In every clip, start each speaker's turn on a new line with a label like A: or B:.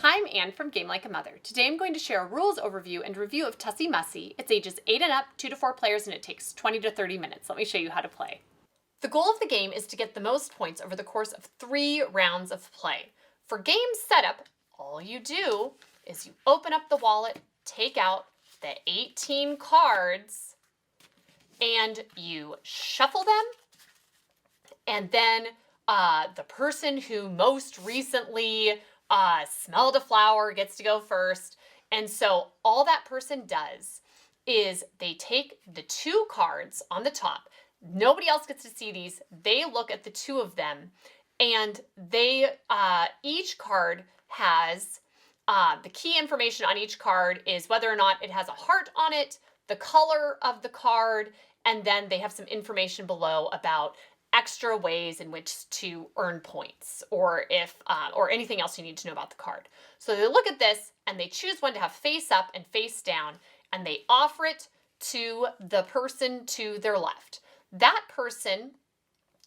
A: Hi, I'm Anne from Game Like a Mother. Today I'm going to share a rules overview and review of Tussie Mussie. It's ages 8 and up, 2 to 4 players, and it takes 20 to 30 minutes. Let me show you how to play. The goal of the game is to get the most points over the course of 3 rounds of play. For game setup, all you do is you open up the wallet, take out the 18 cards, and you shuffle them, and then the person who most recently smelled a flower gets to go first. And so all that person does is they take the 2 cards on the top. Nobody else gets to see these. They look at the 2 of them, and they each card has the key information on each card is whether or not it has a heart on it, the color of the card, and then they have some information below about extra ways in which to earn points, or if or anything else you need to know about the card. So they look at this and they choose one to have face up and face down, and they offer it to the person to their left. That person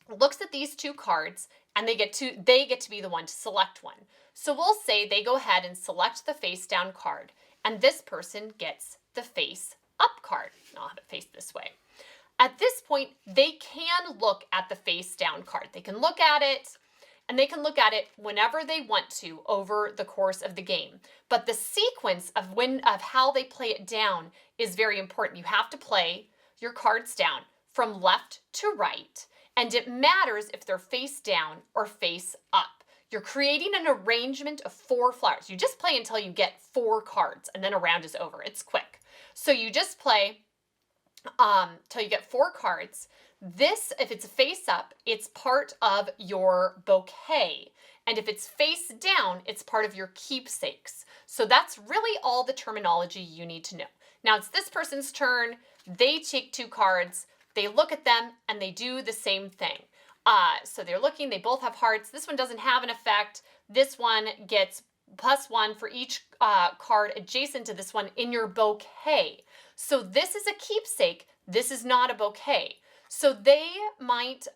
A: looks at these 2 cards and they get to be the one to select one. So we'll say they go ahead and select the face down card, and this person gets the face up card. I'll have it face this way. At this point, they can look at the face down card. They can look at it, and they can look at it whenever they want to over the course of the game. But the sequence of how they play it down is very important. You have to play your cards down from left to right, and it matters if they're face down or face up. You're creating an arrangement of 4 flowers. You just play until you get 4 cards, and then a round is over. It's quick. So you just play till you get 4 cards. This, if it's face up, it's part of your bouquet. And if it's face down, it's part of your keepsakes. So that's really all the terminology you need to know. Now it's this person's turn. They take 2 cards, they look at them, and they do the same thing. So they're looking, they both have hearts. This one doesn't have an effect. This one gets +1 for each card adjacent to this one in your bouquet. So this is a keepsake. This is not a bouquet. So they might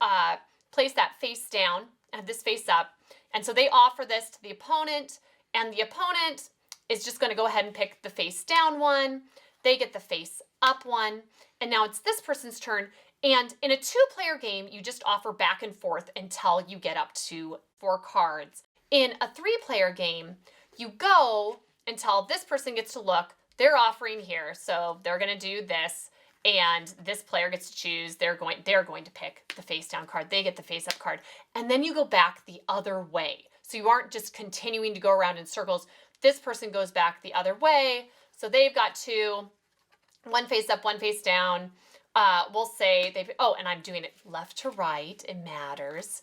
A: place that face down, have this face up, and so they offer this to the opponent, and the opponent is just going to go ahead and pick the face down one. They get the face up one, and now it's this person's turn. And in a 2-player game, you just offer back and forth until you get up to 4 cards. In a 3-player game, you go until this person gets to look. They're offering here, so they're going to do this, and this player gets to choose. They're going to pick the face down card. They get the face up card, and then you go back the other way. So you aren't just continuing to go around in circles. This person goes back the other way, so they've got 2, one face up, one face down. We'll say and I'm doing it left to right. It matters.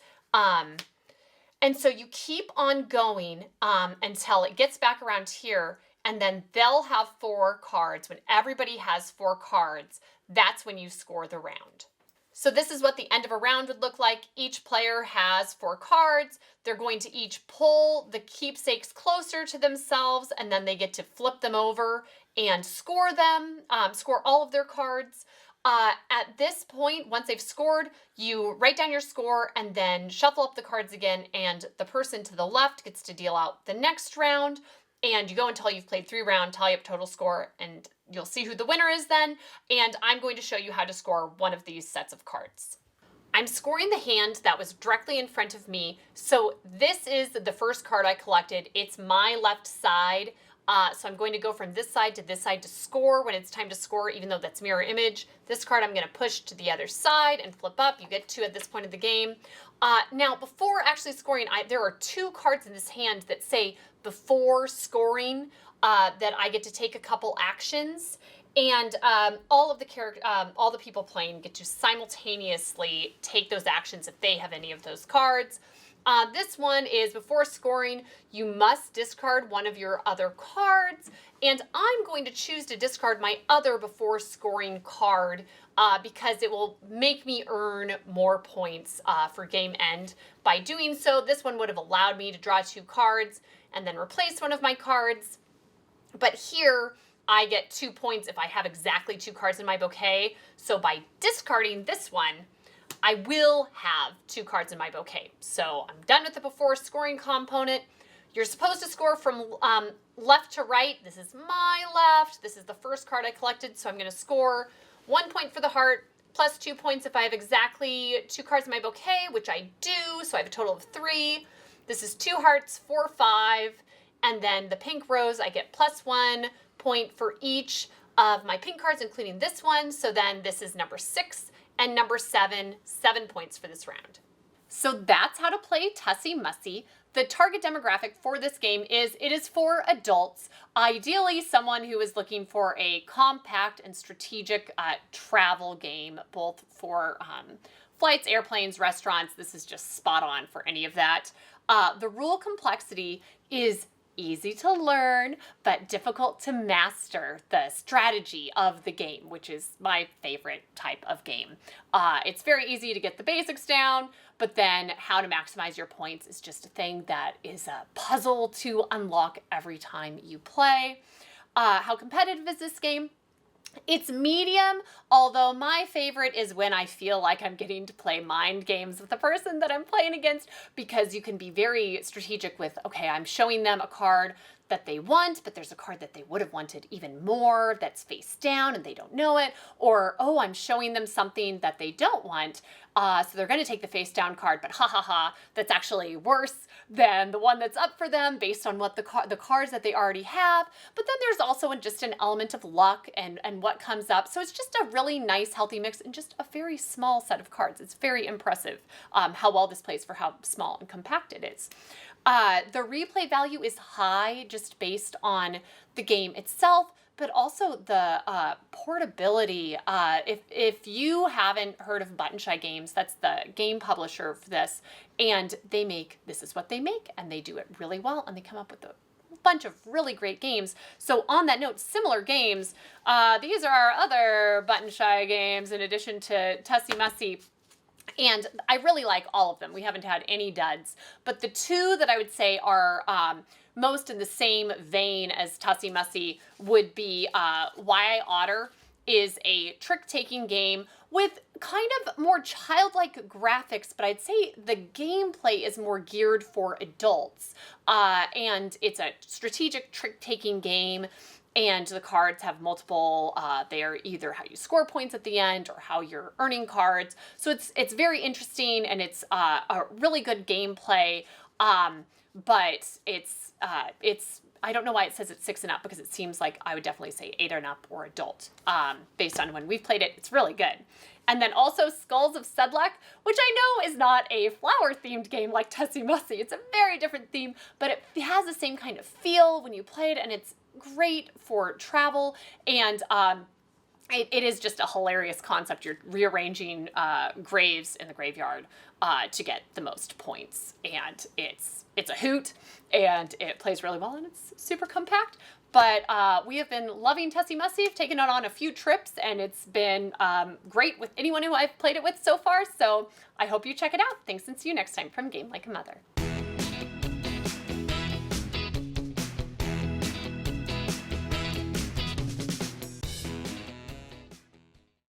A: And so you keep on going until it gets back around here, and then they'll have 4 cards. When everybody has 4 cards, that's when you score the round. So this is what the end of a round would look like. Each player has 4 cards. They're going to each pull the keepsakes closer to themselves, and then they get to flip them over and score them, score all of their cards. At this point, once they've scored, you write down your score and then shuffle up the cards again, and the person to the left gets to deal out the next round, and you go until you've played 3 rounds, tally up total score, and you'll see who the winner is then, and I'm going to show you how to score one of these sets of cards. I'm scoring the hand that was directly in front of me, so this is the first card I collected. It's my left side. So I'm going to go from this side to score when it's time to score, even though that's mirror image. This card I'm going to push to the other side and flip up. You get 2 at this point of the game. Now, before actually scoring, there are 2 cards in this hand that say before scoring that I get to take a couple actions. And all the people playing get to simultaneously take those actions if they have any of those cards. This one is before scoring, you must discard one of your other cards, and I'm going to choose to discard my other before scoring card because it will make me earn more points for game end. By doing so, this one would have allowed me to draw 2 cards and then replace one of my cards, but here I get 2 points if I have exactly 2 cards in my bouquet. So by discarding this one, I will have 2 cards in my bouquet. So I'm done with the before scoring component. You're supposed to score from left to right. This is my left. This is the first card I collected, so I'm going to score 1 point for the heart, plus 2 points if I have exactly 2 cards in my bouquet, which I do, so I have a total of 3. This is 2 hearts, 4, 5, and then the pink rose, I get plus 1 point for each of my pink cards, including this one, so then this is number 6, and number 7, 7 points for this round. So that's how to play Tussie Mussie. The target demographic for this game is it is for adults, ideally someone who is looking for a compact and strategic travel game, both for flights, airplanes, restaurants. This is just spot on for any of that. The rule complexity is easy to learn, but difficult to master the strategy of the game, which is my favorite type of game. It's very easy to get the basics down, but then how to maximize your points is just a thing that is a puzzle to unlock every time you play. How competitive is this game? It's medium, although my favorite is when I feel like I'm getting to play mind games with the person that I'm playing against, because you can be very strategic with, okay, I'm showing them a card that they want, but there's a card that they would have wanted even more that's face down and they don't know it. Or, oh, I'm showing them something that they don't want, so they're going to take the face down card, but ha ha ha, that's actually worse than the one that's up for them based on what the cards that they already have. But then there's also just an element of luck and what comes up. So it's just a really nice, healthy mix and just a very small set of cards. It's very impressive how well this plays for how small and compact it is. The replay value is high just based on the game itself, but also the portability. If you haven't heard of Button Shy Games, that's the game publisher for this, and this is what they make, and they do it really well, and they come up with a bunch of really great games. So on that note, similar games, these are our other Button Shy games in addition to Tussie Mussie. And I really like all of them. We haven't had any duds. But the two that I would say are most in the same vein as Tussie Mussie would be Why I Otter is a trick-taking game with kind of more childlike graphics, but I'd say the gameplay is more geared for adults. And it's a strategic trick-taking game. And the cards have they are either how you score points at the end or how you're earning cards. So it's very interesting and it's a really good gameplay. But it's I don't know why it says it's 6 and up, because it seems like I would definitely say 8 and up or adult. Based on when we've played it, it's really good. And then also Skulls of Sedlec, which I know is not a flower-themed game like Tussie Mussie. It's a very different theme, but it has the same kind of feel when you play it, and it's great for travel, and it is just a hilarious concept. You're rearranging graves in the graveyard to get the most points, and it's a hoot, and it plays really well, and it's super compact. But we have been loving Tussie Mussie. I've taken it on a few trips, and it's been great with anyone who I've played it with so far, so I hope you check it out. Thanks, and see you next time from Game Like a Mother.